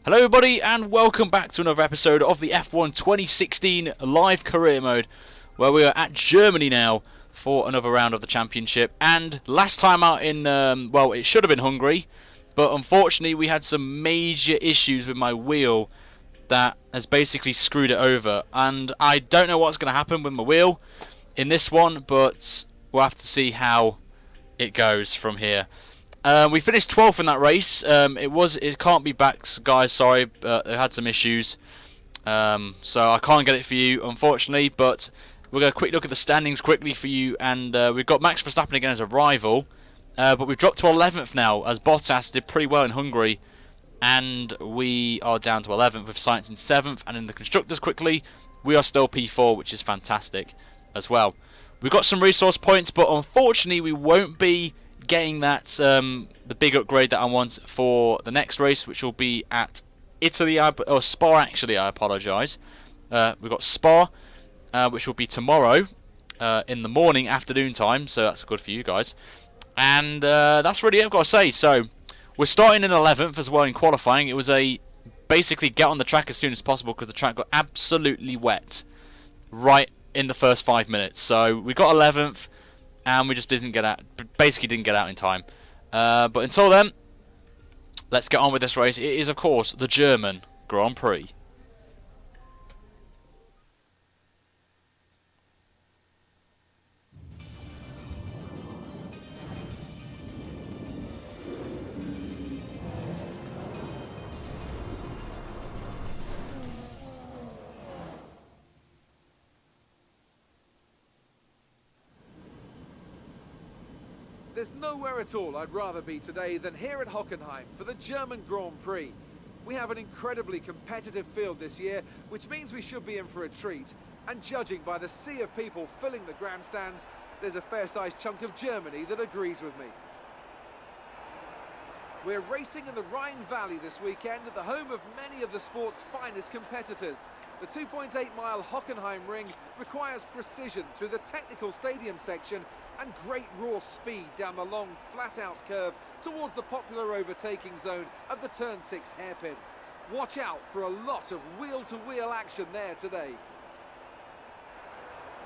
Hello everybody and welcome back to another episode of the F1 2016 live career mode, where we are at Germany now for another round of the championship. And last time out in, well, it should have been Hungary, but unfortunately we had some major issues with my wheel that has basically screwed it over, and I don't know what's going to happen with my wheel in this one, but we'll have to see how it goes from here. We finished 12th in that race. It can't be back, guys. Sorry, I had some issues, so I can't get it for you, unfortunately. But we're going to quick look at the standings quickly for you, and we've got Max Verstappen again as a rival, but we've dropped to 11th now, as Bottas did pretty well in Hungary, and we are down to 11th with Sainz in 7th. And in the constructors, quickly, we are still P4, which is fantastic as well. We've got some resource points, but unfortunately, we won't be getting that the big upgrade that I want for the next race, which will be at Italy, or Spa actually, I apologise. We've got Spa, which will be tomorrow in the morning, afternoon time, so that's good for you guys. And that's really it, I've got to say. So we're starting in 11th as well in qualifying. It was basically get on the track as soon as possible because the track got absolutely wet right in the first 5 minutes. So we got 11th. And we just basically didn't get out in time. But until then, let's get on with this race. It is, of course, the German Grand Prix. There's nowhere at all I'd rather be today than here at Hockenheim for the German Grand Prix. We have an incredibly competitive field this year, which means we should be in for a treat. And judging by the sea of people filling the grandstands, there's a fair-sized chunk of Germany that agrees with me. We're racing in the Rhine Valley this weekend at the home of many of the sport's finest competitors. The 2.8-mile Hockenheim ring requires precision through the technical stadium section and great raw speed down the long, flat-out curve towards the popular overtaking zone of the Turn 6 hairpin. Watch out for a lot of wheel-to-wheel action there today.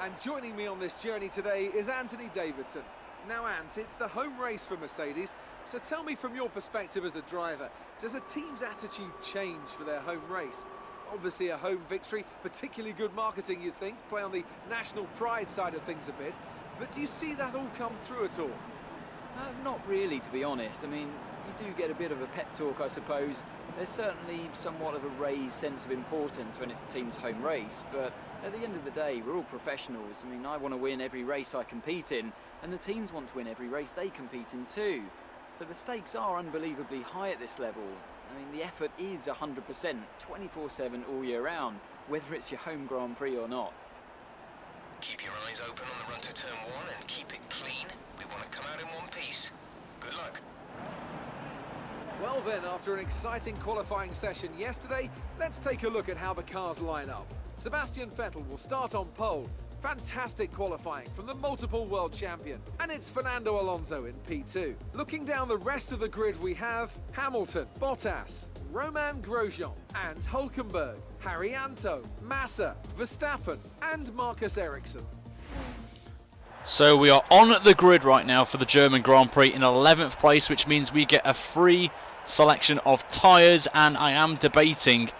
And joining me on this journey today is Anthony Davidson. Now, Ant, it's the home race for Mercedes, so tell me from your perspective as a driver, does a team's attitude change for their home race? Obviously a home victory, particularly good marketing, you'd think, play on the national pride side of things a bit, but do you see that all come through at all? Not really, to be honest. I mean, you do get a bit of a pep talk, I suppose. There's certainly somewhat of a raised sense of importance when it's the team's home race, but at the end of the day, we're all professionals. I mean, I want to win every race I compete in, and the teams want to win every race they compete in too. So the stakes are unbelievably high at this level. I mean, the effort is 100%, 24/7 all year round, whether it's your home Grand Prix or not. Keep your eyes open on the run to turn 1 and keep it clean. We want to come out in one piece. Good luck. Well then, after an exciting qualifying session yesterday, let's take a look at how the cars line up. Sebastian Vettel will start on pole. Fantastic qualifying from the multiple world champion. And it's Fernando Alonso in P2. Looking down the rest of the grid, we have Hamilton, Bottas, Romain Grosjean and Hülkenberg, Haryanto, Massa, Verstappen and Marcus Ericsson. So we are on the grid right now for the German Grand Prix in 11th place, which means we get a free selection of tyres, and I am debating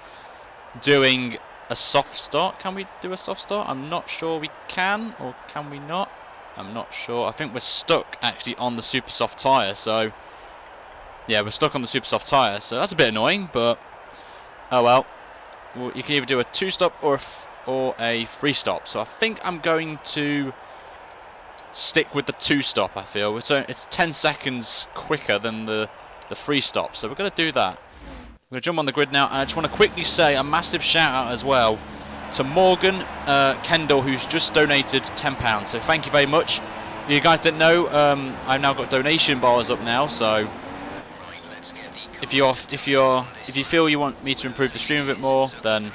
doing a soft start. Can we do a soft start? I'm not sure we can, or can we not? I'm not sure. I think we're stuck actually on the super soft tyre, so yeah, we're stuck on the super soft tyre, so that's a bit annoying, but oh well. You can either do a 2-stop or a 3-stop, so I think I'm going to stick with the 2-stop. I feel it's 10 seconds quicker than the 3-stop, so we're going to do that. We're going to jump on the grid now, and I just want to quickly say a massive shout out as well to Morgan Kendall, who's just donated £10. So thank you very much. If you guys didn't know, I've now got donation bars up now. So if you feel you want me to improve the stream a bit more, then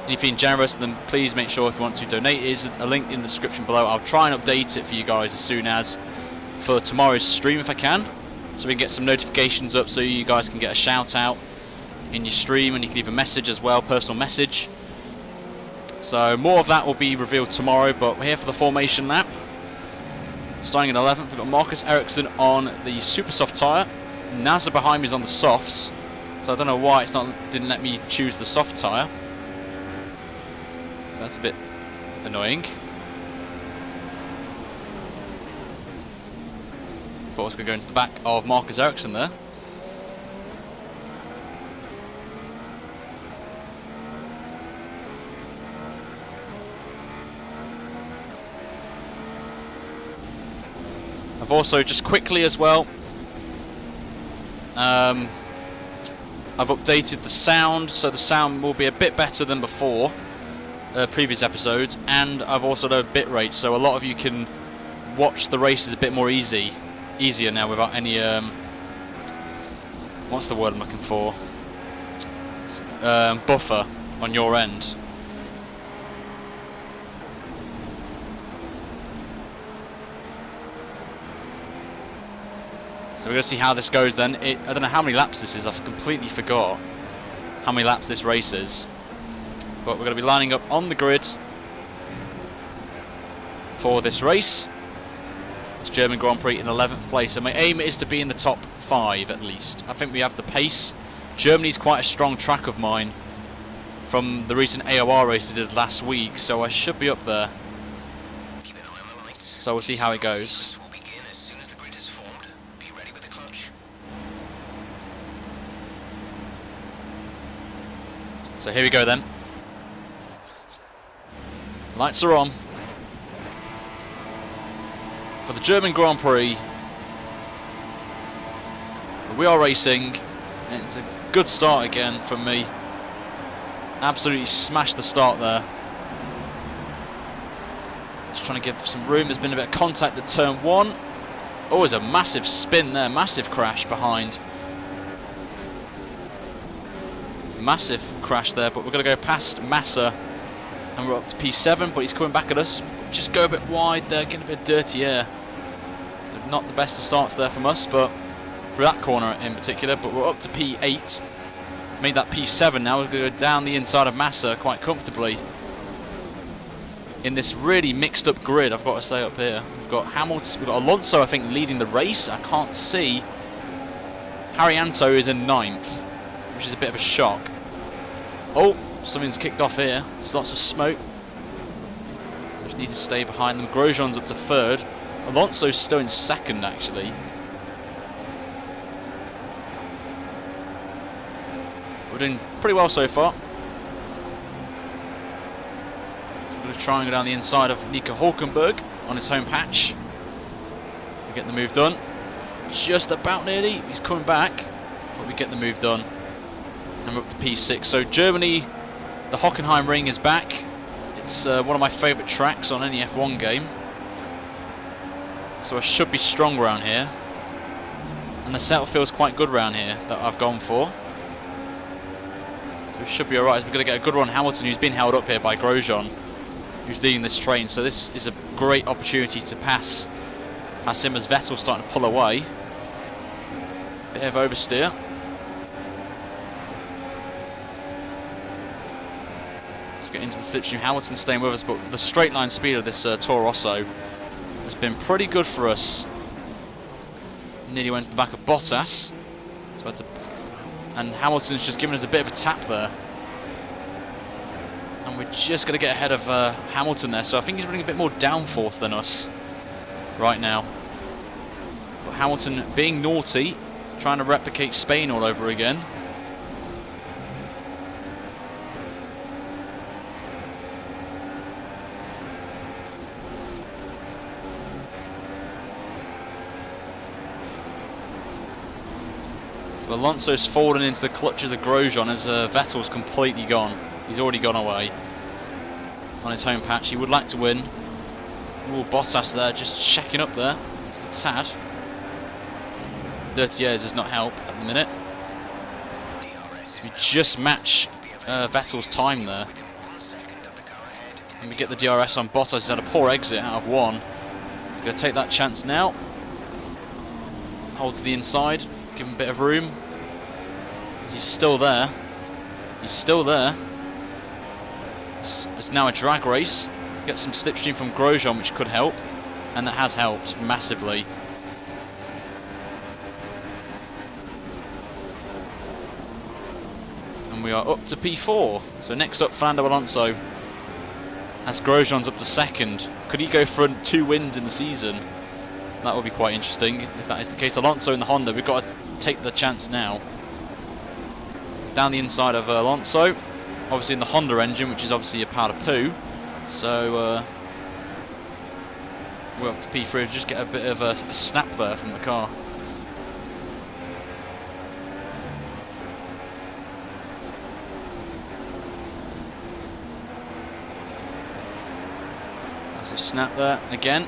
and you're feeling generous, then please make sure if you want to donate, there's a link in the description below. I'll try and update it for you guys as soon as for tomorrow's stream if I can, so we can get some notifications up so you guys can get a shout out in your stream, and you can leave a message as well, personal message. So more of that will be revealed tomorrow, but we're here for the formation lap. Starting in 11th, we've got Marcus Ericsson on the super soft tyre. Nasser behind me is on the softs, so I don't know why didn't let me choose the soft tyre. So that's a bit annoying. But I was going to go into the back of Marcus Ericsson there. I've also, just quickly as well, I've updated the sound, so the sound will be a bit better than before, previous episodes, and I've also lowered bitrate, so a lot of you can watch the races a bit more easier now without any, what's the word I'm looking for, buffer on your end. So we're going to see how this goes then. I don't know how many laps this is, I've completely forgot how many laps this race is. But we're going to be lining up on the grid for this race. This German Grand Prix in 11th place, and my aim is to be in the top 5 at least. I think we have the pace. Germany's quite a strong track of mine from the recent AOR race I did last week, so I should be up there. So we'll see how it goes. So here we go then. Lights are on. For the German Grand Prix, we are racing. It's a good start again from me. Absolutely smashed the start there. Just trying to give some room. There's been a bit of contact at turn 1. Oh, there's a massive spin there, massive crash behind. Massive crash there, but we're going to go past Massa and we're up to P7, but he's coming back at us. Just go a bit wide there, getting a bit of dirty air. So not the best of starts there from us, but for that corner in particular, but we're up to P8. Made that P7 now. We're going to go down the inside of Massa quite comfortably. In this really mixed up grid, I've got to say up here. We've got Hamilton, we've got Alonso, I think, leading the race. I can't see. Haryanto is in 9th, which is a bit of a shock. Oh, something's kicked off here. There's lots of smoke. So just need to stay behind them. Grosjean's up to 3rd. Alonso's still in 2nd, actually. We're doing pretty well so far. So we're going to try and go down the inside of Nico Hulkenberg on his home patch. We get the move done. Just about nearly. He's coming back, but we get the move done. And we're up to P6. So Germany, the Hockenheim Ring is back. It's one of my favourite tracks on any F1 game. So I should be strong around here. And the setup feels quite good around here that I've gone for. So we should be alright. We're going to get a good run. Hamilton, who's been held up here by Grosjean, who's leading this train. So this is a great opportunity to pass him as Vettel's starting to pull away. Bit of oversteer. Get into the slipstream. Hamilton staying with us, but the straight line speed of this Toro Rosso has been pretty good for us. Nearly went to the back of Bottas, and Hamilton's just given us a bit of a tap there, and we're just going to get ahead of Hamilton there. So I think he's running a bit more downforce than us right now. But Hamilton being naughty, trying to replicate Spain all over again. Alonso's fallen into the clutches of Grosjean as Vettel's completely gone. He's already gone away on his home patch. He would like to win. Ooh, Bottas there, just checking up there. It's a tad. Dirty air does not help at the minute. We just match Vettel's time there. And we get the DRS on Bottas. He's had a poor exit out of 1. He's going to take that chance now. Hold to the inside. Give him a bit of room. He's still there. He's still there. It's now a drag race. Get some slipstream from Grosjean, which could help. And that has helped massively. And we are up to P4. So next up, Fernando Alonso. As Grosjean's up to second. Could he go for 2 wins in the season? That would be quite interesting if that is the case. Alonso in the Honda, we've got to take the chance now. Down the inside of Alonso. Obviously in the Honda engine, which is obviously a powder poo. So we're up to P3. Just get a bit of a snap there from the car. That's a snap there again.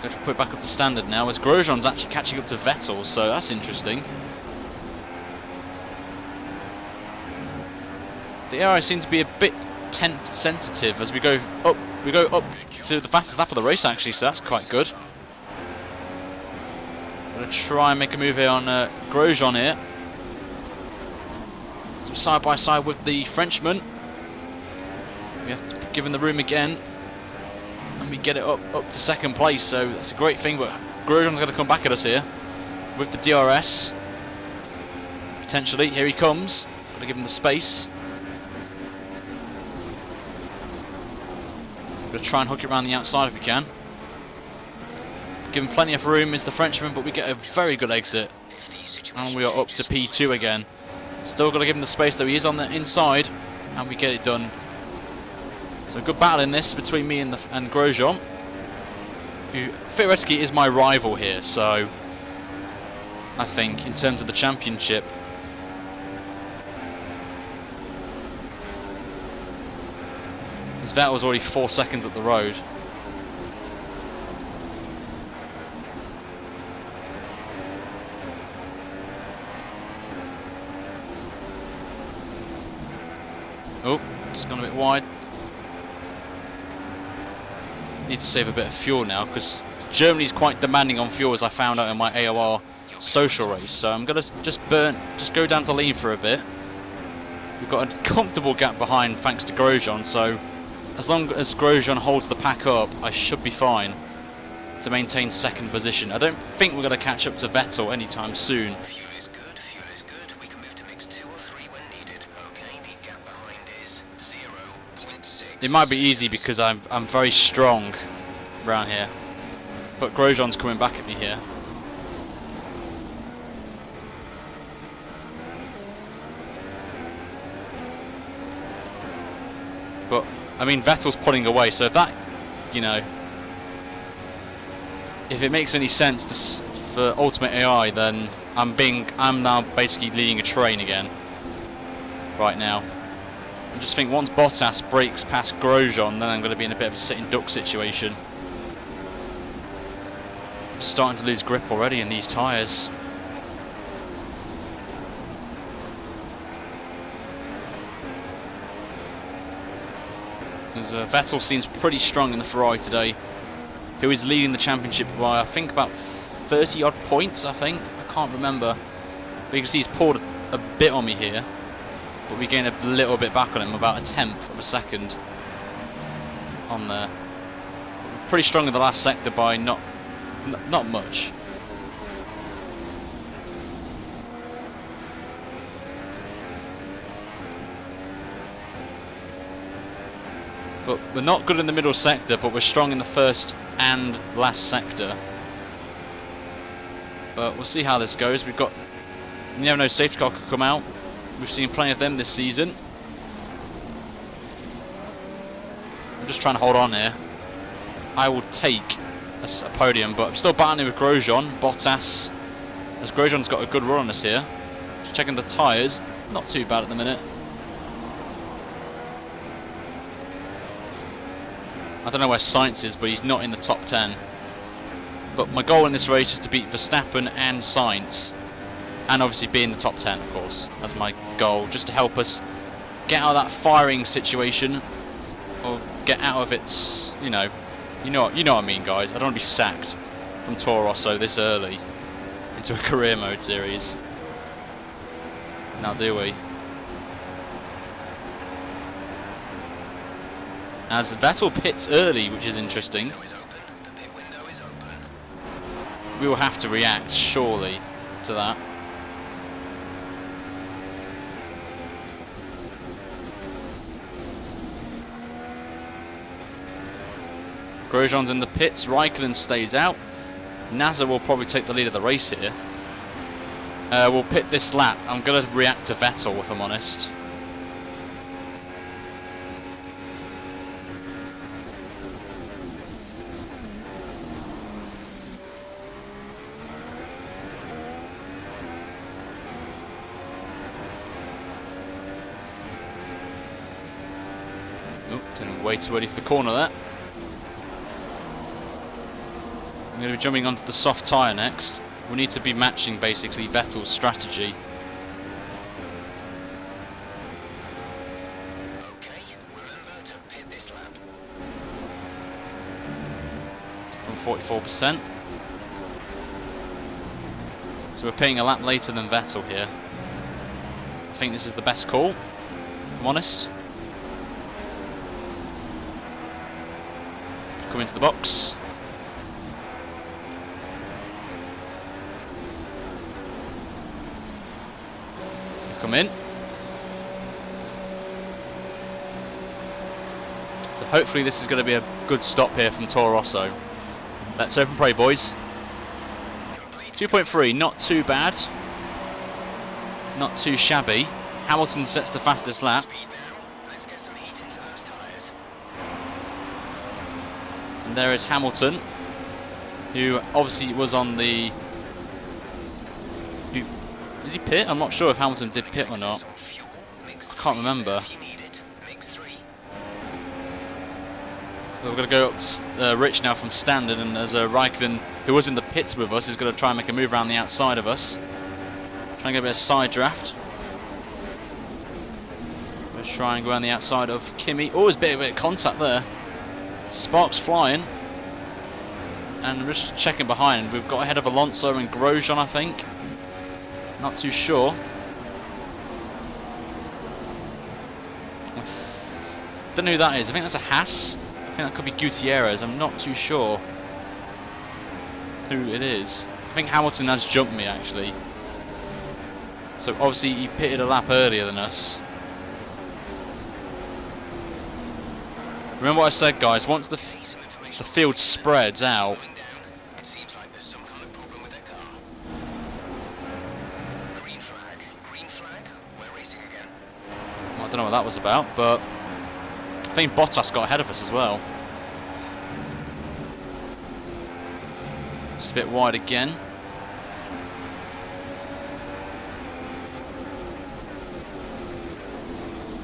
Got to put it back up to standard now, as Grosjean's actually catching up to Vettel, so that's interesting. The AI seems to be a bit sensitive as we go up to the fastest lap of the race actually, so that's quite good. Gonna try and make a move here on Grosjean here. So side by side with the Frenchman. We have to give him the room again. And we get it up to second place, so that's a great thing, but Grosjean's going to come back at us here with the DRS. Potentially, here he comes. Got to give him the space. We're going to try and hook it around the outside if we can. Give him plenty of room is the Frenchman, but we get a very good exit. And we are up to P2 again. Still got to give him the space though, he is on the inside, and we get it done. So a good battle in this between me and Grosjean, who theoretically is my rival here, so I think in terms of the championship. As Vettel's already 4 seconds up the road. Oh, it's gone a bit wide. Need to save a bit of fuel now because Germany's quite demanding on fuel, as I found out in my AOR social race. So I'm gonna just go down to lean for a bit. We've got a comfortable gap behind thanks to Grosjean, so as long as Grosjean holds the pack up, I should be fine to maintain second position. I don't think we're going to catch up to Vettel anytime soon. Fuel is good, fuel is good. We can move to mix 2 or 3 when needed. Okay, the gap behind is 0.6. It might be easy because I'm very strong around here, but Grosjean's coming back at me here. But I mean, Vettel's pulling away, so if that, you know, if it makes any sense for Ultimate AI, then I'm now basically leading a train again. Right now, I just think once Bottas breaks past Grosjean, then I'm going to be in a bit of a sitting duck situation. Starting to lose grip already in these tyres. As Vettel seems pretty strong in the Ferrari today, who is leading the championship by I think about 30 odd points. I can't remember, but you can see he's pulled a bit on me here, but we gain a little bit back on him, about 1/10 of a second on there. Pretty strong in the last sector by not much. But we're not good in the middle sector, but we're strong in the first and last sector. But we'll see how this goes. We've got, you never know, safety car could come out. We've seen plenty of them this season. I'm just trying to hold on here. I will take a podium, but I'm still battling with Grosjean. Bottas, as Grosjean's got a good run on us here. Just checking the tyres, not too bad at the minute. I don't know where Sainz is, but he's not in the top 10. But my goal in this race is to beat Verstappen and Sainz, and obviously be in the top 10, of course. That's my goal, just to help us get out of that firing situation, or get out of its, you know what I mean, guys. I don't want to be sacked from Toro Rosso this early into a career mode series. now, do we? As Vettel pits early, which is interesting. Window is open. The pit window is open. We will have to react, surely, to that. Grosjean's in the pits, Raikkonen stays out. NASA will probably take the lead of the race here. We'll pit this lap. I'm going to react to Vettel, if I'm honest. Oh, turning way too early for the corner there. I'm going to be jumping onto the soft tyre next. We need to be matching basically Vettel's strategy. Okay, remember to pit this lap. From 44%. So we're pitting a lap later than Vettel here. I think this is the best call, if I'm honest. Come into the box. Come in. So hopefully this is going to be a good stop here from Toro Rosso. Let's hope and pray, boys. 2.3, not too bad. Not too shabby. Hamilton sets the fastest lap. Speed now. Let's get some heat into those tyres. And there is Hamilton, who obviously was on the... Did he pit? I'm not sure if Hamilton did pit or not. I can't remember. So we're going to go up to Rich now from standard, and as Raikkonen, who was in the pits with us, is going to try and make a move around the outside of us. Try and get a bit of side draft. We'll try and go around the outside of Kimi. Oh, there's a bit of contact there. Sparks flying. And we're just checking behind. We've got ahead of Alonso and Grosjean, I think. Not too sure. Don't know who that is. I think that's a Haas. I think that could be Gutierrez. I'm not too sure who it is. I think Hamilton has jumped me, actually. So obviously he pitted a lap earlier than us. Remember what I said, guys, once the field spreads out, It seems like there's some kind of problem with their car. Green flag. Green flag. We're racing again. I don't know what that was about, but I think Bottas got ahead of us as well. Just a bit wide again.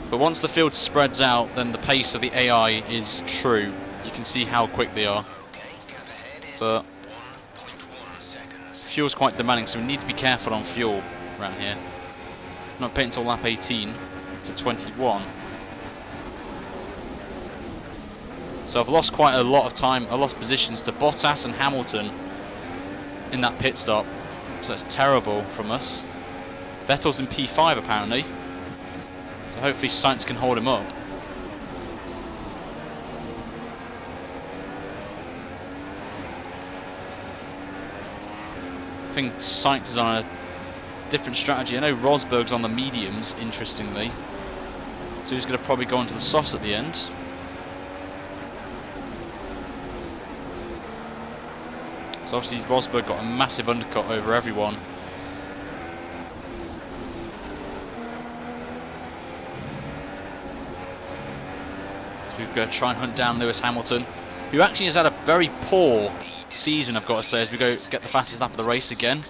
But once the field spreads out, then the pace of the AI is true. You can see how quick they are. Okay, gap ahead is But 1.1 seconds. fuel's quite demanding, so we need to be careful on fuel around here. Not pitting until lap 18 to 21. So I've lost quite a lot of time. I lost positions to Bottas and Hamilton in that pit stop. So that's terrible from us. Vettel's in P5 apparently. So hopefully Sainz can hold him up. I think Sainz is on a different strategy. I know Rosberg's on the mediums, interestingly. So he's going to probably go onto the softs at the end. So obviously Rosberg got a massive undercut over everyone. So we're going to try and hunt down Lewis Hamilton, who actually has had a very poor season, I've got to say, as we go get the fastest lap of the race again.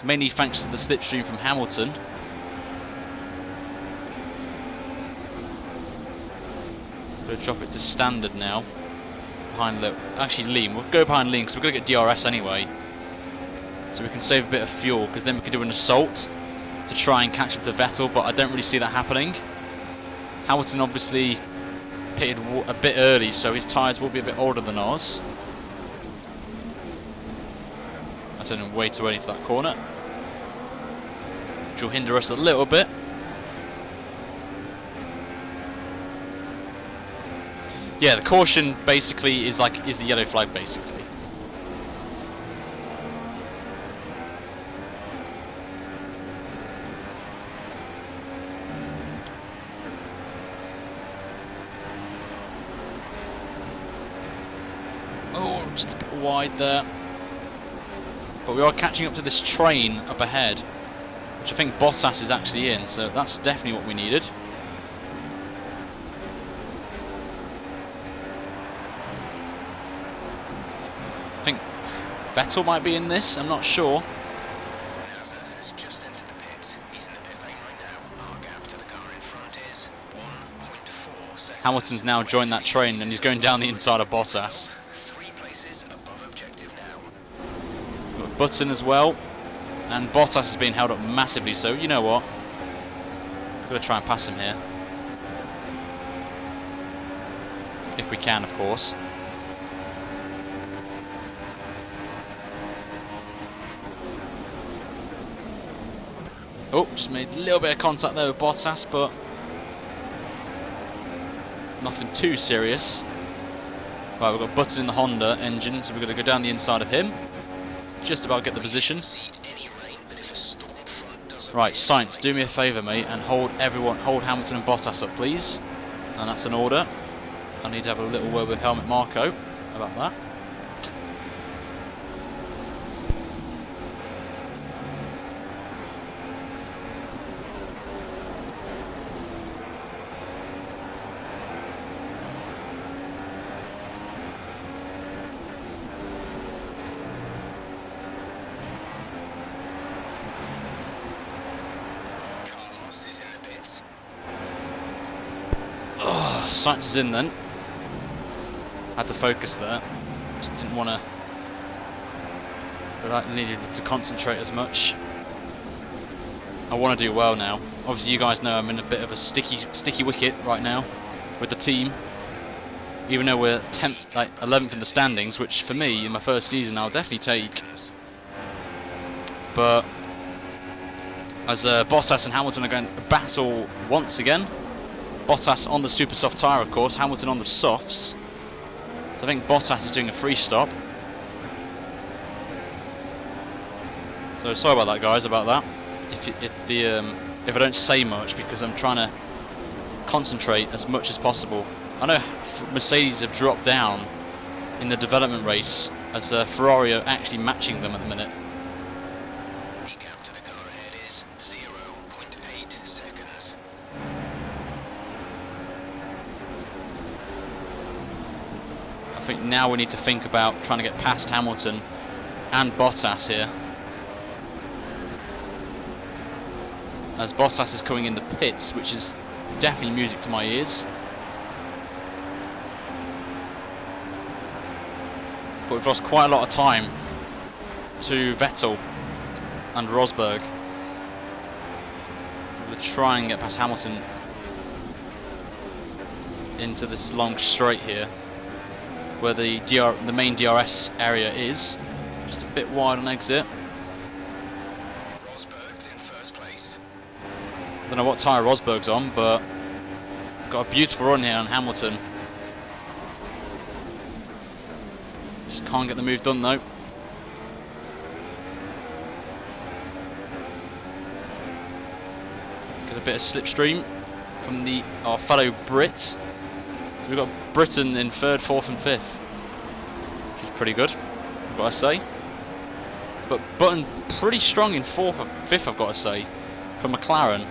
Mainly thanks to the slipstream from Hamilton. Going to drop it to standard now. Behind actually Liam. We'll go behind Liam because we're going to get DRS anyway. So we can save a bit of fuel, because then we can do an assault to try and catch up to Vettel, but I don't really see that happening. Hamilton obviously pitted a bit early, so his tyres will be a bit older than ours. I turned him way too early for that corner. which will hinder us a little bit. Yeah, the caution basically is the yellow flag basically. Oh, just a bit wide there. But we are catching up to this train up ahead, which I think Bottas is actually in, so that's definitely what we needed. I think Vettel might be in this, I'm not sure. Nasser has just entered the pit. He's in the pit lane right now. Our gap to the car in front is 1.4 seconds. Hamilton's now joined that train and he's going down the inside of Bottas. 3 places above objective now. Got Button as well, and Bottas is being held up massively, so you know what? We're going to try and pass him here. If we can, of course. Oh, just made a little bit of contact there with Bottas, but nothing too serious. Right, we've got Button in the Honda engine, so we're going to go down the inside of him. Just about get the position. Right, Sainz, do me a favour, mate, and hold Hamilton and Bottas up, please. And that's an order. I need to have a little word with Helmut Marko about that. Is in the pits. Oh, Sainz is in then. Had to focus there. Just didn't want to. But I needed to concentrate as much. I want to do well now. Obviously, you guys know I'm in a bit of a sticky wicket right now with the team. Even though we're 10th, 11th in the standings, which for me in my first season I'll definitely take. But as Bottas and Hamilton are going to battle once again. Bottas on the super soft tyre, of course, Hamilton on the softs. So I think Bottas is doing a free stop. So sorry about that, guys, about that. If I don't say much, because I'm trying to concentrate as much as possible. I know Mercedes have dropped down in the development race, as Ferrari are actually matching them at the minute. I think now we need to think about trying to get past Hamilton and Bottas here. As Bottas is coming in the pits, which is definitely music to my ears. But we've lost quite a lot of time to Vettel and Rosberg. We'll try and get past Hamilton into this long straight here, where the main DRS area is. Just a bit wide on exit. Rosberg's in first place. Don't know what tyre Rosberg's on, but got a beautiful run here on Hamilton. Just can't get the move done though. Get a bit of slipstream from our fellow Brit. So we've got Britain in 3rd, 4th and 5th, which is pretty good, I've got to say. But Button pretty strong in 4th or 5th, I've got to say, for McLaren.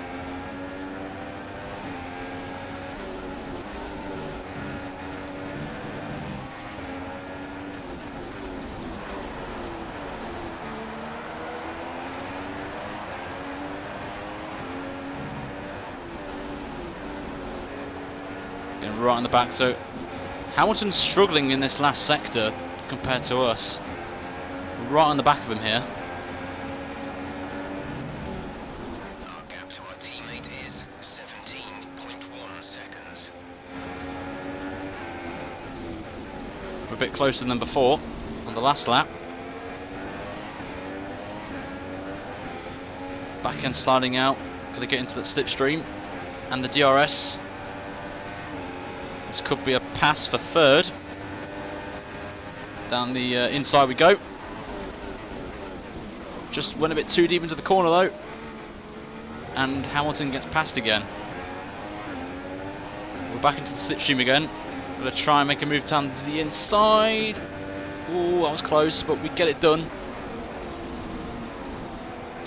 Right in the back, so Hamilton's struggling in this last sector compared to us. Right on the back of him here. Our gap to our teammate is 17.1 seconds. We're a bit closer than before on the last lap. But Back end sliding out. Got to get into that slipstream. And the DRS. This could be a pass for third. Down the inside we go. Just went a bit too deep into the corner though. And Hamilton gets past again. We're back into the slipstream again. Gonna try and make a move down to the inside. Ooh, that was close, but we get it done.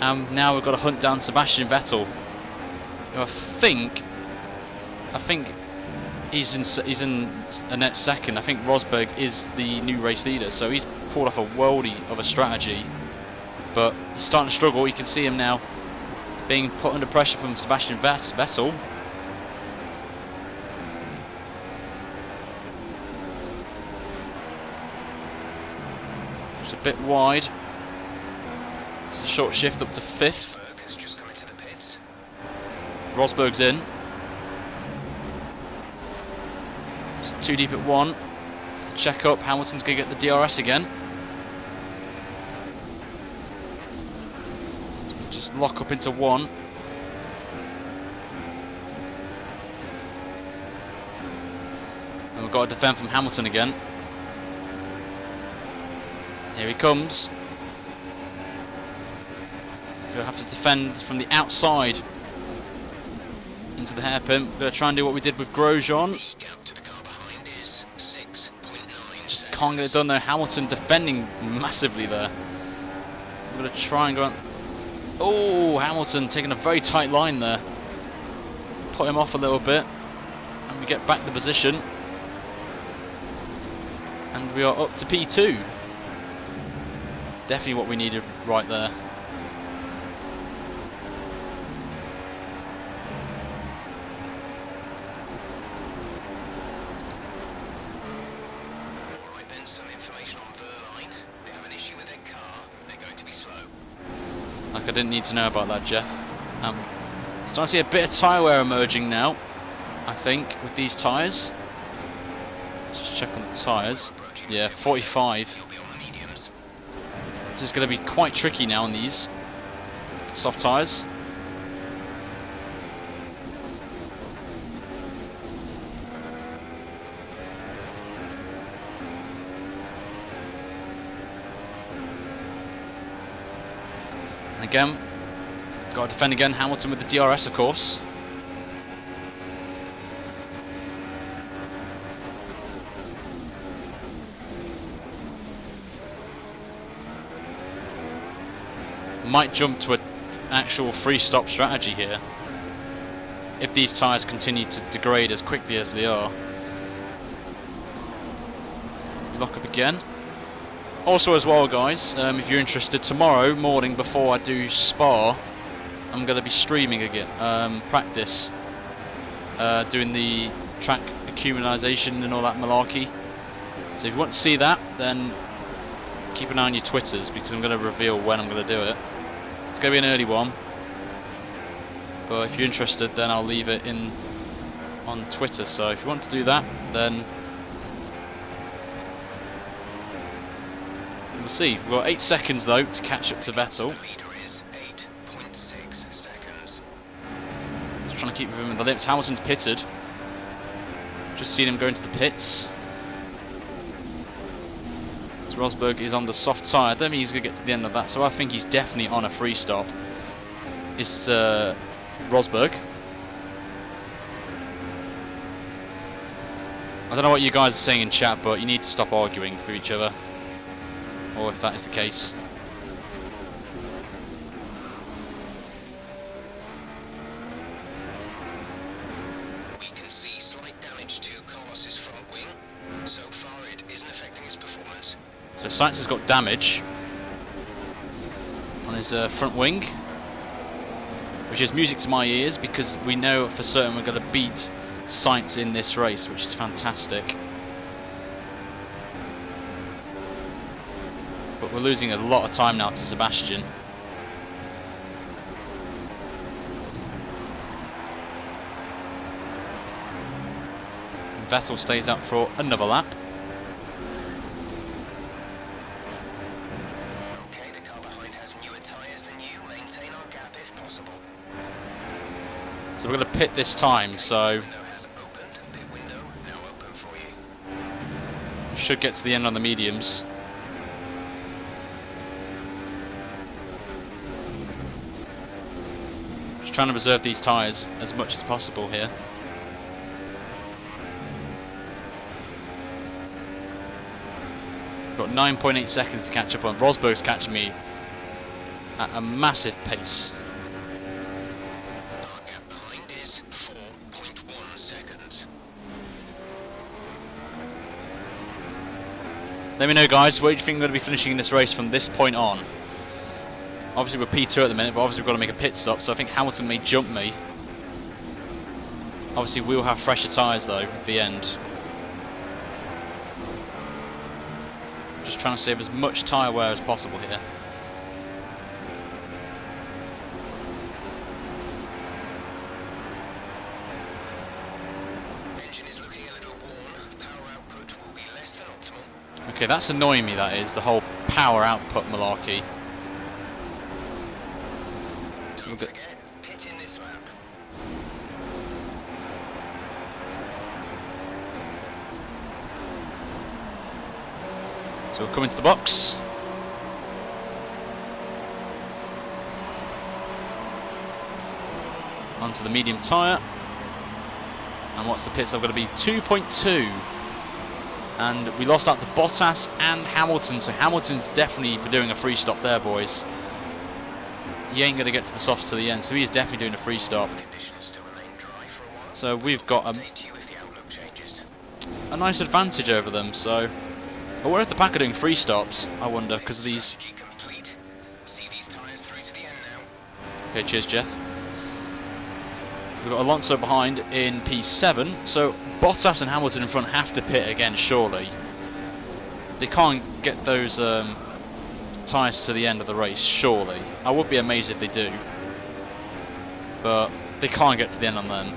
And now we've got to hunt down Sebastian Vettel. Who I think he's in a net second. I think Rosberg is the new race leader, so he's pulled off a worldie of a strategy. But he's starting to struggle. You can see him now being put under pressure from Sebastian Vettel. Just a bit wide. It's a short shift up to 5th. Has just come into the pits. Rosberg's in. Just too deep at 1. To check up, Hamilton's going to get the DRS again. Just lock up into 1. And we've got to defend from Hamilton again. Here he comes. Gonna have to defend from the outside into the hairpin. We're gonna try and do what we did with Grosjean. The gap to the car behind is 6.9 Just can't get it done there. Hamilton defending massively there. We're gonna try and go on. Oh, Hamilton taking a very tight line there. Put him off a little bit. And we get back the position. And we are up to P2. Definitely what we needed right there. Alright then, some information on Verline. They have an issue with their car. They're going to be slow. Like I didn't need to know about that, Jeff. Starting to see a bit of tyre wear emerging now, I think, with these tyres. Just check on the tyres. Yeah, 45. You'll be on the mediums. This is going to be quite tricky now on these soft tyres. And again, got to defend again. Hamilton with the DRS, of course. Might jump to an actual free stop strategy here if these tyres continue to degrade as quickly as they are. We lock up again. Also as well, guys, if you're interested, tomorrow morning before I do Spa, I'm going to be streaming again, practice, doing the track accumulation and all that malarkey. So if you want to see that, then keep an eye on your Twitters, because I'm going to reveal when I'm going to do it. It's going to be an early one, but if you're interested, then I'll leave it in on Twitter. So if you want to do that, then we'll see. We've got 8 seconds though to catch up to Vettel. The leader is 8.6 seconds. Just trying to keep him in the lips. Hamilton's pitted. Just seen him go into the pits. Rosberg is on the soft tyre. I don't think he's going to get to the end of that, so I think he's definitely on a free stop. It's Rosberg. I don't know what you guys are saying in chat, but you need to stop arguing with each other, or if that is the case. We can see slight damage to Carlos's front wing. So far it isn't affecting his performance. So Sainz has got damage on his front wing, which is music to my ears, because we know for certain we're going to beat Sainz in this race, which is fantastic. But we're losing a lot of time now to Sebastian. And Vettel stays out for another lap. Okay, the car behind has newer tyres than you. Maintain our gap if possible. So we're going to pit this time, so Window has opened. Pit window now open for you. should get to the end on the mediums. Just trying to preserve these tyres as much as possible here. Got 9.8 seconds to catch up on. Rosberg's catching me at a massive pace. Our gap behind is 4.1 seconds. Let me know, guys, where do you think we're going to be finishing this race from this point on? Obviously we're P2 at the minute, but obviously we've got to make a pit stop, so I think Hamilton may jump me. Obviously we'll have fresher tyres though at the end. Just trying to save as much tyre wear as possible here. Engine is looking a little worn. Power output will be less than optimal. Okay, that's annoying me, that is, the whole power output malarkey. Don't forget, pit in this lap. So we'll come into the box. Onto the medium tyre. And what's the pit stop going to be? 2.2. And we lost out to Bottas and Hamilton, so Hamilton's definitely doing a free stop there, boys. He ain't going to get to the softs to the end, so he's definitely doing a free stop. Conditions to remain dry for a while. So we've got Update you if the outlook changes. a nice advantage over them, so... I wonder if the pack are doing free stops, I wonder, because of these... Strategy complete. See these tyres through to the end now. Okay, cheers, Jeff. We've got Alonso behind in P7, so Bottas and Hamilton in front have to pit again, surely. They can't get those tyres to the end of the race, surely. I would be amazed if they do. But they can't get to the end on them.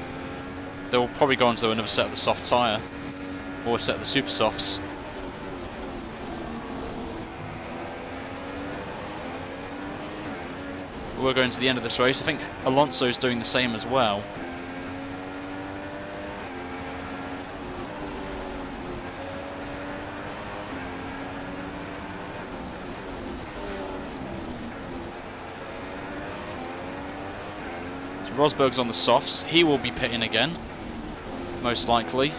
They'll probably go onto another set of the soft tyre, or a set of the super softs. We're going to the end of this race. I think Alonso's doing the same as well. So Rosberg's on the softs. He will be pitting again, most likely.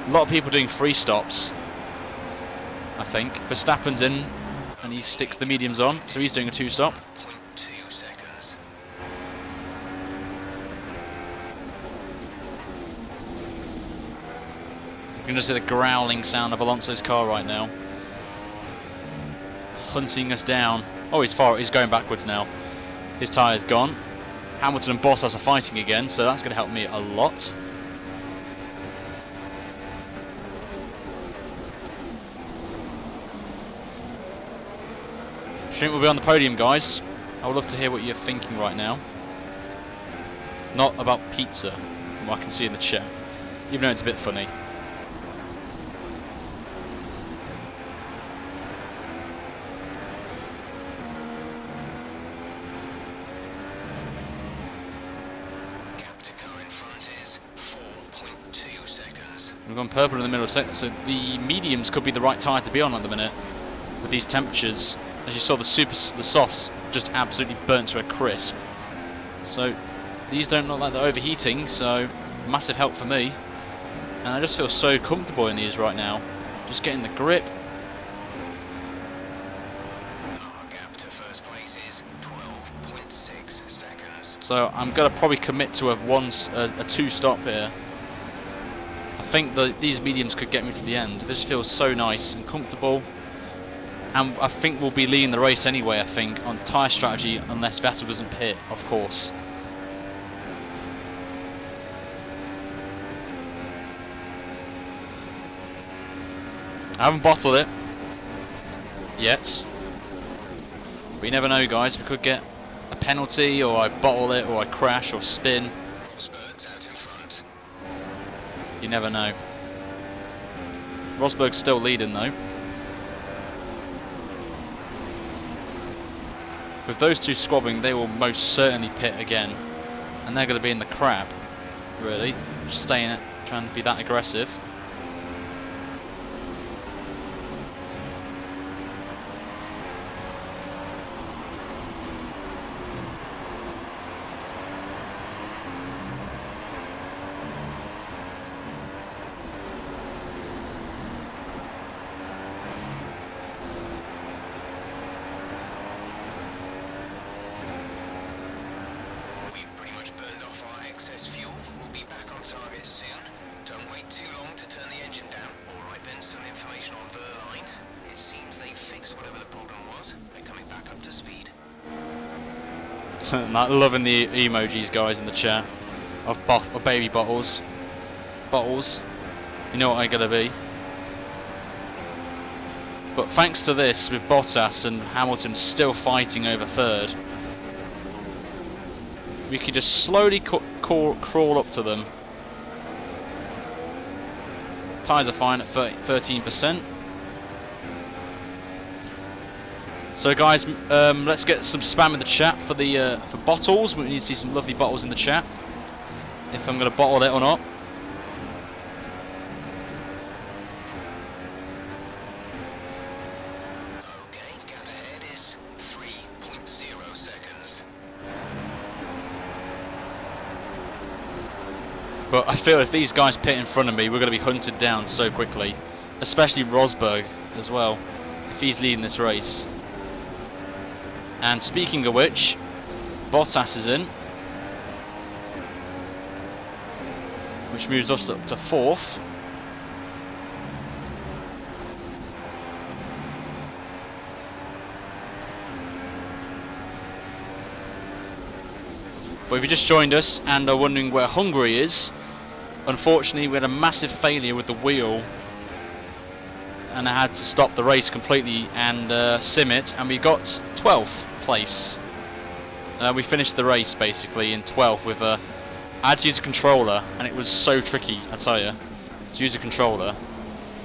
A lot of people doing free stops, I think. Verstappen's in and he sticks the mediums on, so he's doing a two-stop. 0.2 seconds. You can just hear the growling sound of Alonso's car right now. Hunting us down. Oh, he's going backwards now. His tyre's gone. Hamilton and Bottas are fighting again, so that's going to help me a lot. I think we'll be on the podium, guys. I would love to hear what you're thinking right now. Not about pizza, from what I can see in the chat, even though it's a bit funny. Gap to car in front is 4.2 seconds. We've gone purple in the middle of the sector, so the mediums could be the right tyre to be on at the minute with these temperatures. As you saw, the softs just absolutely burnt to a crisp. So these don't look like they're overheating, so massive help for me. And I just feel so comfortable in these right now. Just getting the grip. Our gap to first place is 12.6 seconds. So I'm going to probably commit to a two-stop here. I think these mediums could get me to the end. This feels so nice and comfortable. And I think we'll be leading the race anyway, I think, on tyre strategy, unless Vettel doesn't pit, of course. I haven't bottled it yet. But you never know, guys. We could get a penalty, or I bottle it, or I crash, or spin. Rosberg's out in front. You never know. Rosberg's still leading, though. with those two squabbling, they will most certainly pit again. And they're going to be in the crap, really. Just staying it, trying to be that aggressive. Excess fuel. We'll be back on target soon. Don't wait too long to turn the engine down. Alright then, some information on Verline. It seems they fixed whatever the problem was. They're coming back up to speed. Loving the emojis, guys, in the chat of baby bottles. Bottles. You know what I'm gonna be. But thanks to this, with Bottas and Hamilton still fighting over third, we could just slowly crawl up to them. Tyres are fine at 13%. So guys, let's get some spam in the chat for the for bottles. We need to see some lovely bottles in the chat. If I'm going to bottle it or not. Okay, gap ahead is 3.0 seconds. But I feel if these guys pit in front of me, we're going to be hunted down so quickly. Especially Rosberg as well, if he's leading this race. And speaking of which, Bottas is in. Which moves us up to 4th. But if you just joined us and are wondering where Hungary is, unfortunately we had a massive failure with the wheel and I had to stop the race completely and sim it, and we got 12th place. We finished the race basically in 12th with I had to use a controller, and it was so tricky, I tell you, to use a controller.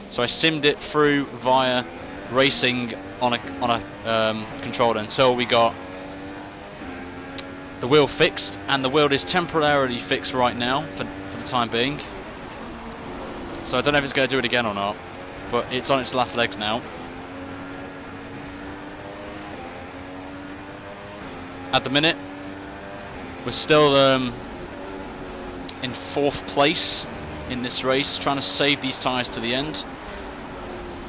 So I simmed it through via racing on a controller until we got the wheel fixed, and the wheel is temporarily fixed right now for the time being. So I don't know if it's going to do it again or not, but it's on its last legs now. At the minute, we're still in 4th place in this race, trying to save these tyres to the end.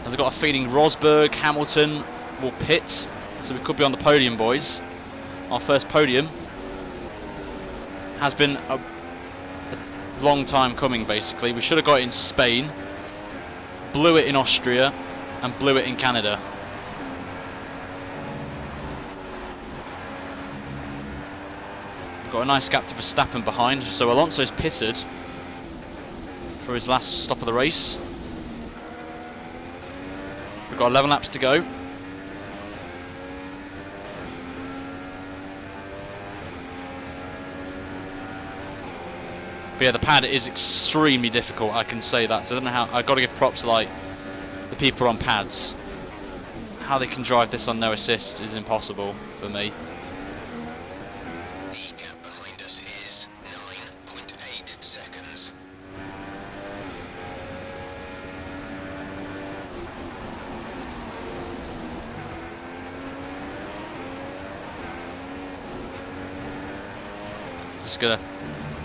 As I've got a feeling Rosberg, Hamilton will pit, so we could be on the podium, boys. Our first podium has been a long time coming, basically. We should have got it in Spain, blew it in Austria, and blew it in Canada. Got a nice gap to Verstappen behind, so Alonso's pitted for his last stop of the race. We've got 11 laps to go. But yeah, the pad is extremely difficult, I can say that. So I don't know how, I've got to give props to like the people on pads. How they can drive this on no assist is impossible for me. The gap behind us is 9.8 seconds. Just gonna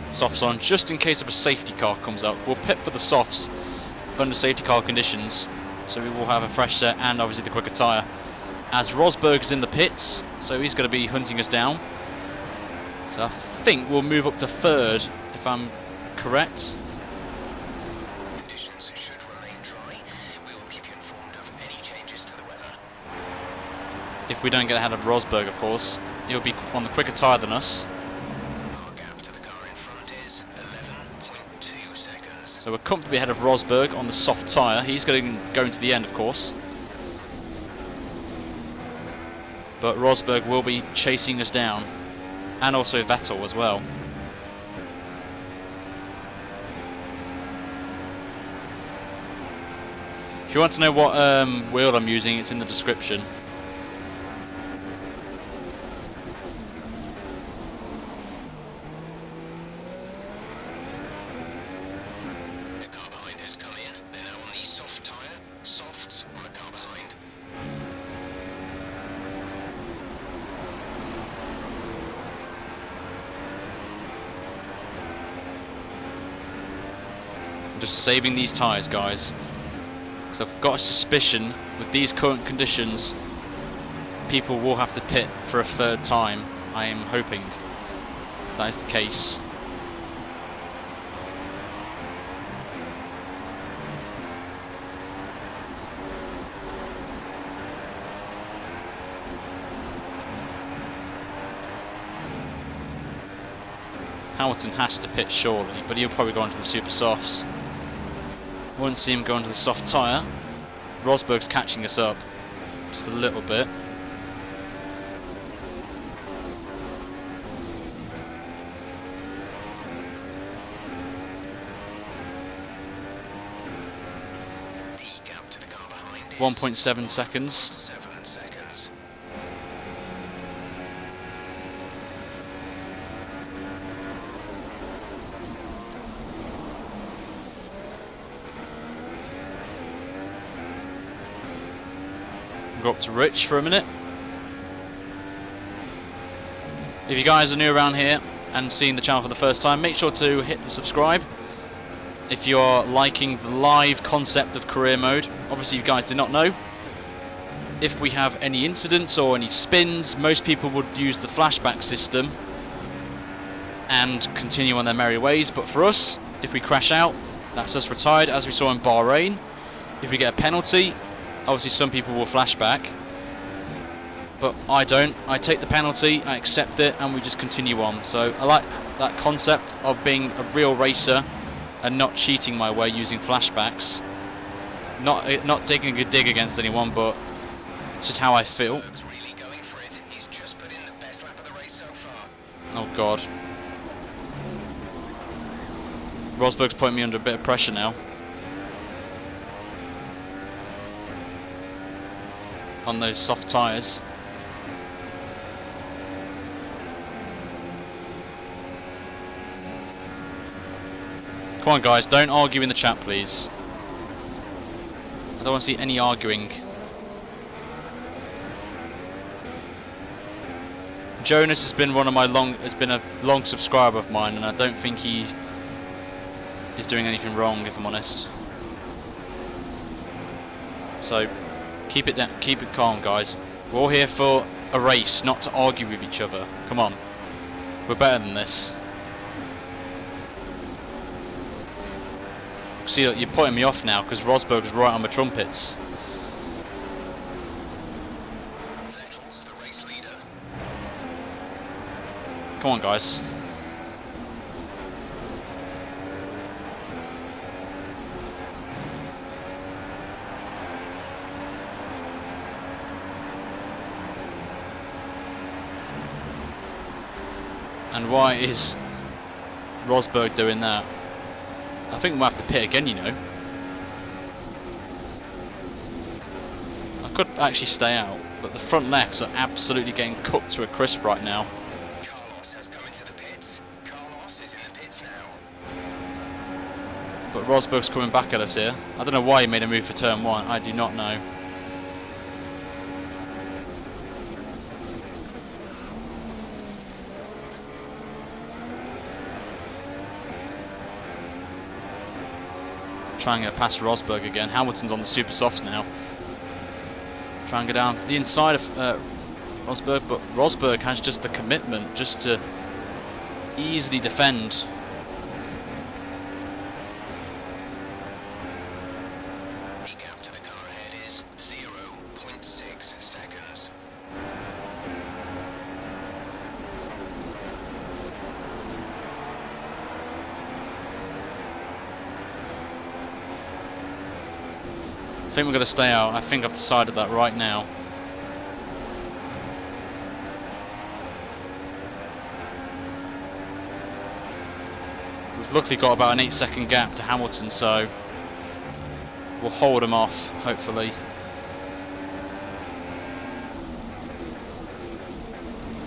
softs on just in case of a safety car comes out. We'll pit for the softs under safety car conditions, so we will have a fresh set and obviously the quicker tyre. As Rosberg is in the pits, so he's going to be hunting us down. So I think we'll move up to 3rd, if I'm correct. Conditions should remain dry. We will keep you informed of any changes to the weather. If we don't get ahead of Rosberg, of course. He'll be on the quicker tyre than us. So we're comfortably ahead of Rosberg on the soft tyre. He's going to go into the end, of course. But Rosberg will be chasing us down. And also Vettel as well. If you want to know what wheel I'm using, it's in the description. just saving these tyres, guys. Because I've got a suspicion with these current conditions, people will have to pit for a third time. I am hoping that is the case. Hamilton has to pit surely, but he'll probably go into the super softs. Won't see him go into the soft tyre. Rosberg's catching us up just a little bit. The gap to the car behind is 1.7 seconds. 7 seconds. Go up to Rich for a minute. If you guys are new around here and seeing the channel for the first time, make sure to hit the subscribe. If you're liking the live concept of career mode, obviously you guys did not know. If we have any incidents or any spins, most people would use the flashback system and continue on their merry ways, but for us, if we crash out, that's us retired, as we saw in Bahrain. If we get a penalty, obviously some people will flash back, but I don't. I take the penalty, I accept it, and we just continue on. So I like that concept of being a real racer and not cheating my way using flashbacks. Not taking a dig against anyone, but it's just how I feel. Rosberg's really going for it. He's just put in the best lap of the race so far. Oh god. Rosberg's putting me under a bit of pressure now. On those soft tyres. Come on guys, don't argue in the chat please. I don't want to see any arguing. Jonas has been a long subscriber of mine, and I don't think he is doing anything wrong, if I'm honest. So keep it down, keep it calm, guys. We're all here for a race, not to argue with each other. Come on, we're better than this. See, you're putting me off now because Rosberg's right on my trumpets. Vettel's the race leader. Come on, guys. And why is Rosberg doing that? I think we'll have to pit again, you know. I could actually stay out, but the front lefts are absolutely getting cooked to a crisp right now. Carlos has come into the pits. Carlos is in the pits now. But Rosberg's coming back at us here. I don't know why he made a move for turn 1. I do not know. Try and get past Rosberg again. Hamilton's on the super softs now. Try and go down to the inside of Rosberg, but Rosberg has just the commitment just to easily defend. The gap to the car ahead is 0.6 seconds. I think we're going to stay out. I think I've decided that right now. We've luckily got about an 8-second gap to Hamilton, so we'll hold him off, hopefully.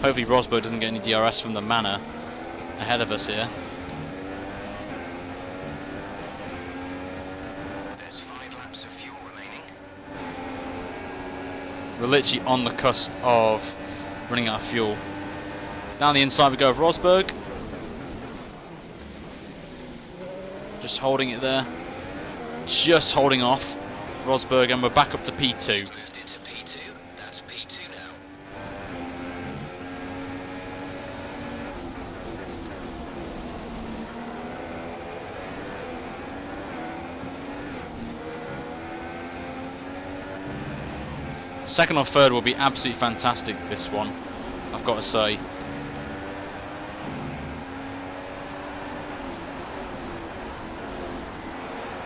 Hopefully Rosberg doesn't get any DRS from the Manor ahead of us here. There's 5 laps of fuel remaining. We're literally on the cusp of running out of fuel. Down the inside we go with Rosberg. Just holding it there. just holding off Rosberg, and we're back up to P2. Moved into P2. That's P2 now. Second or third will be absolutely fantastic, this one, I've got to say.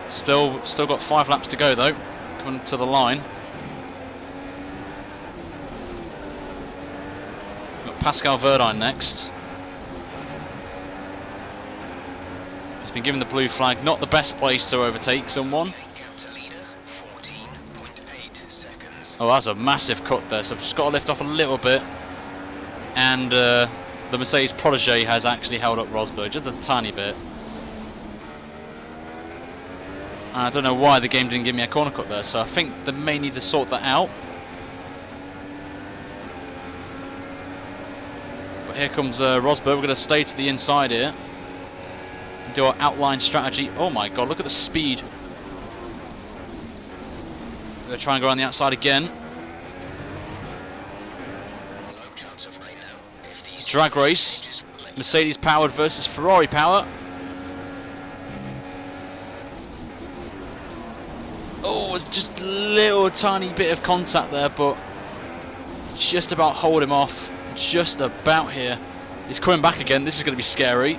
Still got 5 laps to go though, coming to the line. Got Pascal Verdine next. He's been given the blue flag, not the best place to overtake someone. Gap to leader, 14.8 seconds. Oh, that's a massive cut there, so I've just got to lift off a little bit. And the Mercedes protege has actually held up Rosberg, just a tiny bit. And I don't know why the game didn't give me a corner cut there, so I think they may need to sort that out. But here comes Rosberg. We're going to stay to the inside here and do our outline strategy. Oh my god, look at the speed. We're going to try and go around the outside again. Low chance of rain now. If It's these a drag race. Mercedes powered versus Ferrari power. Oh, it's just a little tiny bit of contact there, but just about hold him off. Just about here. He's coming back again. This is going to be scary.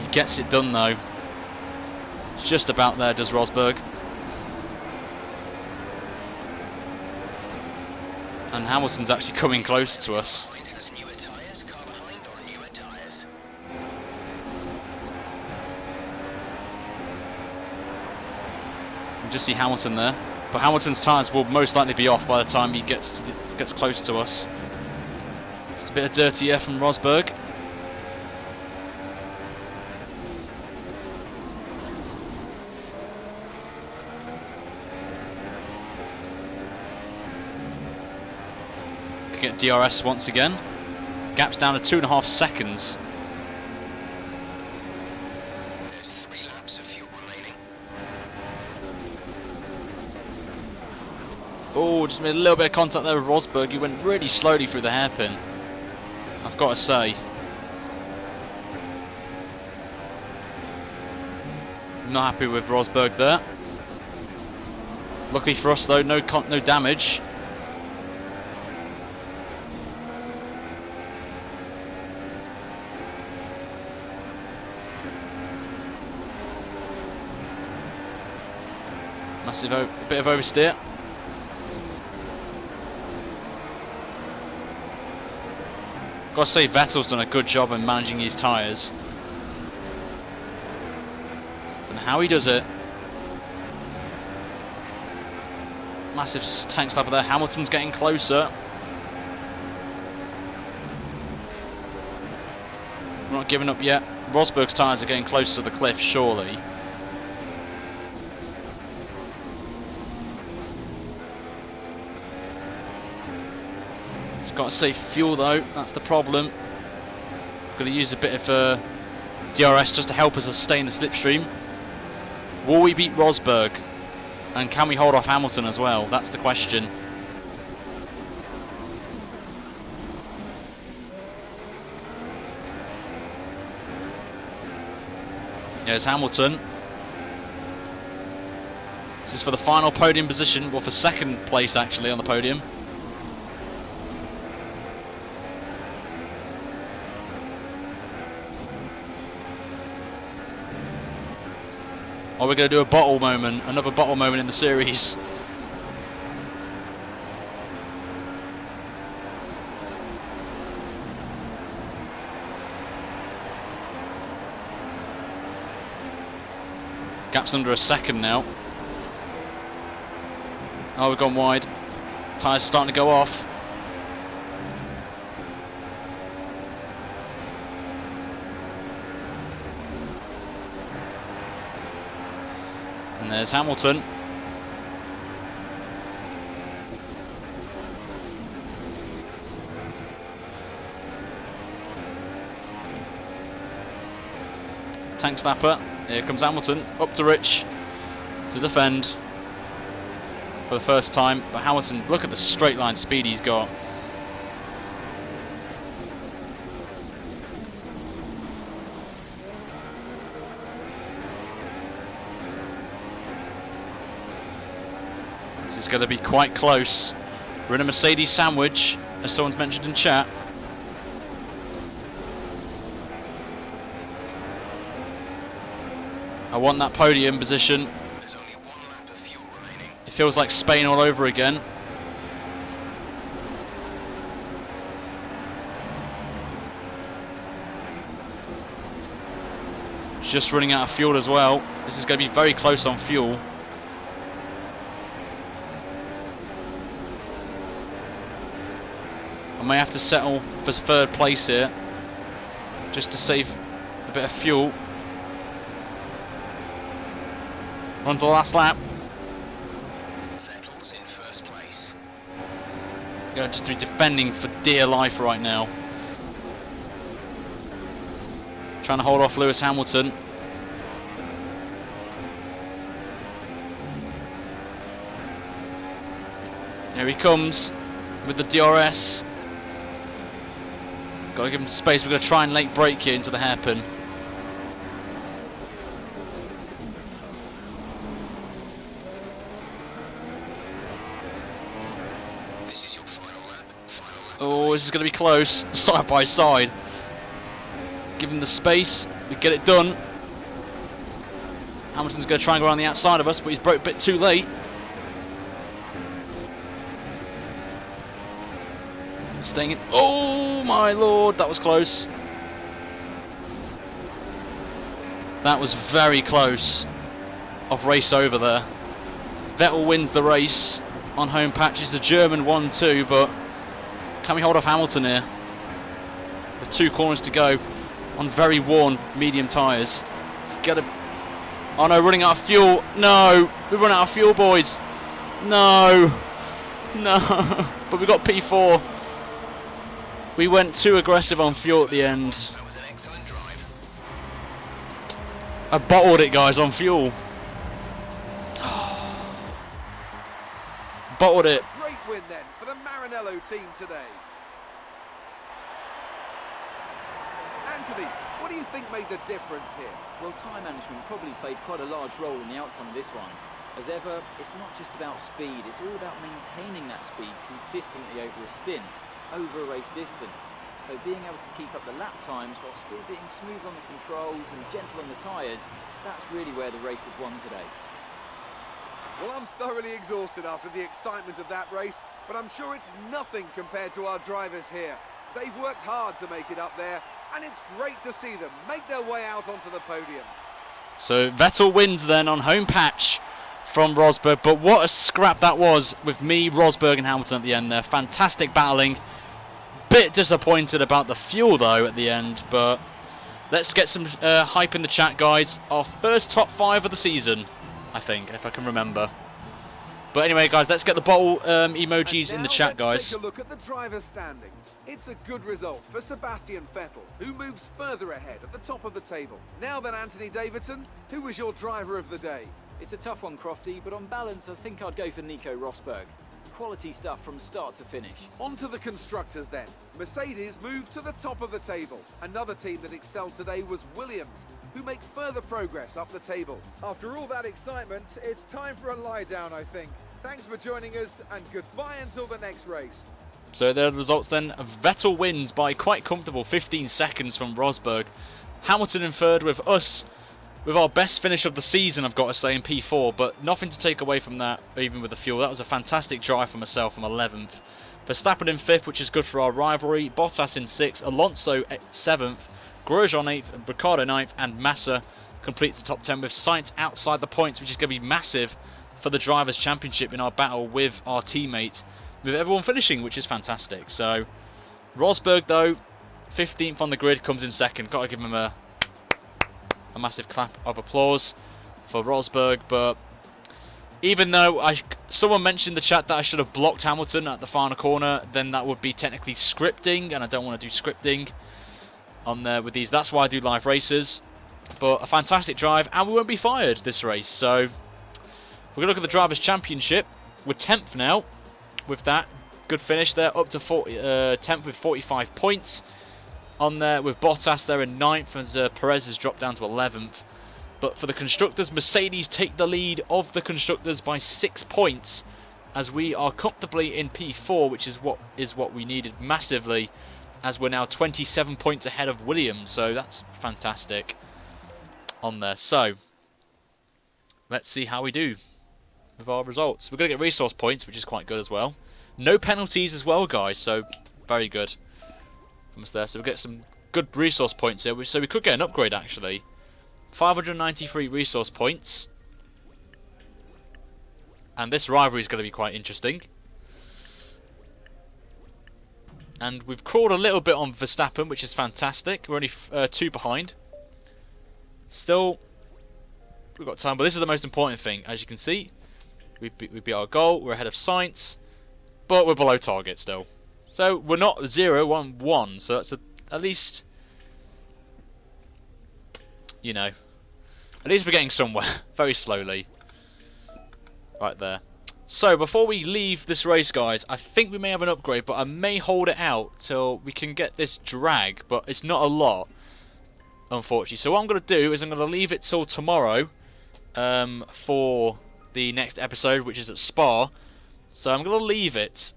He gets it done though. Just about there does Rosberg. And Hamilton's actually coming closer to us. has newer tyres, car behind on newer tyres. You just see Hamilton there, but Hamilton's tyres will most likely be off by the time he gets close to us. Just a bit of dirty air from Rosberg. Get DRS once again. Gap's down to 2.5 seconds. There's 3 laps of fuel remaining. Oh, just made a little bit of contact there with Rosberg. He went really slowly through the hairpin, I've got to say. Not happy with Rosberg there. Luckily for us though, no damage. A bit of oversteer. Gotta say, Vettel's done a good job in managing his tyres. Don't know how he does it. Massive tank slapper there. Hamilton's getting closer. We're not giving up yet. Rosberg's tyres are getting close to the cliff, surely. Got to save fuel though, that's the problem. Got to use a bit of DRS just to help us sustain the slipstream. Will we beat Rosberg? And can we hold off Hamilton as well? That's the question. There's Hamilton. This is for the final podium position, well, for second place actually on the podium. Or we're going to do a bottle moment, another bottle moment in the series. Gap's under a second now. Oh, we've gone wide. Tyres starting to go off. And there's Hamilton. tank snapper. Here comes Hamilton, up to Rich to defend for the first time. But Hamilton, look at the straight line speed he's got. This is going to be quite close. We're in a Mercedes sandwich, as someone's mentioned in chat. I want that podium position. There's only 1 lap of fuel remaining. It feels like Spain all over again. Just running out of fuel as well. This is going to be very close on fuel. I may have to settle for 3rd place here, just to save a bit of fuel. On to the last lap. Vettel's in 1st place. Gonna just be defending for dear life right now. Trying to hold off Lewis Hamilton. Here he comes with the DRS. Got to give him space. We're going to try and late brake here into the hairpin. This is your final lap. Oh, this is going to be close. Side by side. Give him the space. We get it done. Hamilton's going to try and go around the outside of us, but he's broke a bit too late. Staying in. Oh my lord, that was close. That was very close. Of race over there. Vettel wins the race on home patch. It's a German 1-2, but can we hold off Hamilton here? With 2 corners to go on very worn medium tyres. Oh no, running out of fuel. No, we run out of fuel, boys. No. No. But we got P4. We went too aggressive on fuel at the end. That was an excellent drive. I bottled it, guys, on fuel. Bottled it. Great win then for the Maranello team today. Anthony, what do you think made the difference here? Well, time management probably played quite a large role in the outcome of this one. As ever, it's not just about speed, it's all about maintaining that speed consistently over a stint, over a race distance. So being able to keep up the lap times while still being smooth on the controls and gentle on the tyres, that's really where the race was won today. Well, I'm thoroughly exhausted after the excitement of that race, but I'm sure it's nothing compared to our drivers here. They've worked hard to make it up there, and it's great to see them make their way out onto the podium. So Vettel wins then on home patch from Rosberg, but what a scrap that was with me, Rosberg and Hamilton at the end there. Fantastic battling. Bit disappointed about the fuel though at the end, but let's get some hype in the chat, guys. Our first top 5 of the season, I think, if I can remember. But anyway, guys, let's get the bottle emojis in the chat, guys. Let's take a look at the driver's standings. It's a good result for Sebastian Vettel, who moves further ahead at the top of the table. Now then, Anthony Davidson, who was your driver of the day? It's a tough one, Crofty, but on balance, I think I'd go for Nico Rosberg. Quality stuff from start to finish. On to the constructors then. Mercedes moved to the top of the table. Another team that excelled today was Williams, who make further progress up the table. After all that excitement, it's time for a lie down, I think. Thanks for joining us, and goodbye until the next race. So there are the results then. Vettel wins by quite comfortable 15 seconds from Rosberg. Hamilton in third with us, with our best finish of the season, I've got to say, in P4, but nothing to take away from that, even with the fuel. That was a fantastic drive for myself from 11th. Verstappen in 5th, which is good for our rivalry. Bottas in 6th, Alonso 7th, Grosjean 8th, Ricciardo 9th, and Massa completes the top 10 with Sainz outside the points, which is going to be massive for the Drivers' Championship in our battle with our teammate, with everyone finishing, which is fantastic. So, Rosberg, though, 15th on the grid, comes in second. Got to give him a massive clap of applause for Rosberg. But even though someone mentioned in the chat that I should have blocked Hamilton at the final corner, then that would be technically scripting, and I don't want to do scripting on there with these. That's why I do live races. But a fantastic drive, and we won't be fired this race. So we're going to look at the Drivers' Championship. We're 10th now with that. Good finish there, up to 10th with 45 points. On there with Bottas there in 9th, as Perez has dropped down to 11th. But for the Constructors, Mercedes take the lead of the Constructors by 6 points, as we are comfortably in P4, which is what we needed massively, as we're now 27 points ahead of Williams. So that's fantastic on there. So let's see how we do with our results. We're going to get resource points, which is quite good as well. No penalties as well, guys, so very good from us there. So we'll get some good resource points here, so we could get an upgrade actually. 593 resource points. And this rivalry is going to be quite interesting. And we've crawled a little bit on Verstappen, which is fantastic. We're only 2 behind. Still, we've got time, but this is the most important thing. As you can see, we beat our goal. We're ahead of Sainz, but we're below target still. So we're not 0, 1, 1. So that's at least, you know, at least we're getting somewhere very slowly. Right there. So before we leave this race, guys, I think we may have an upgrade, but I may hold it out till we can get this drag, but it's not a lot, unfortunately. So what I'm going to do is I'm going to leave it till tomorrow for the next episode, which is at Spa. So I'm going to leave it,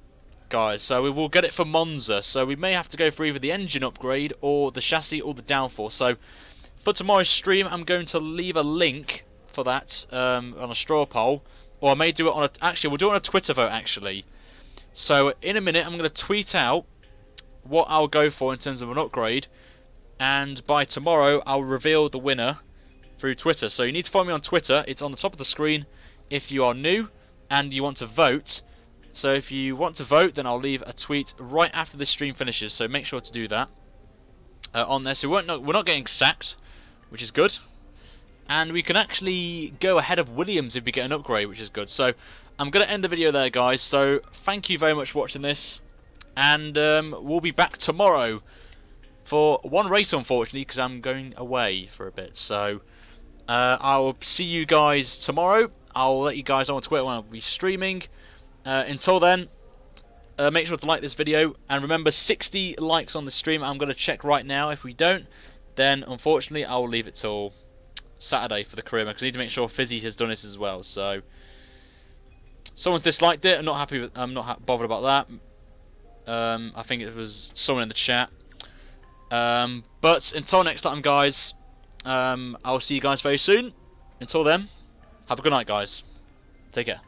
guys. So we will get it for Monza. So we may have to go for either the engine upgrade or the chassis or the downforce. So for tomorrow's stream, I'm going to leave a link for that on a straw poll. Or I may do it on a... Actually, we'll do it on a Twitter vote, actually. So in a minute, I'm going to tweet out what I'll go for in terms of an upgrade. And by tomorrow, I'll reveal the winner through Twitter. So you need to follow me on Twitter. It's on the top of the screen if you are new and you want to vote. So if you want to vote, then I'll leave a tweet right after this stream finishes. So make sure to do that on there. So we're not getting sacked, which is good. And we can actually go ahead of Williams if we get an upgrade, which is good. So I'm going to end the video there, guys. So thank you very much for watching this. And we'll be back tomorrow for one race, unfortunately, because I'm going away for a bit. So I'll see you guys tomorrow. I'll let you guys know on Twitter when I'll be streaming. Until then, make sure to like this video. And remember, 60 likes on the stream. I'm going to check right now. If we don't, then unfortunately, I will leave it till Saturday for the career mode, because I need to make sure Fizzy has done this as well. So someone's disliked it. I'm not happy with, I'm not bothered about that. I think it was someone in the chat. But until next time, guys, I'll see you guys very soon. Until then, have a good night, guys. Take care.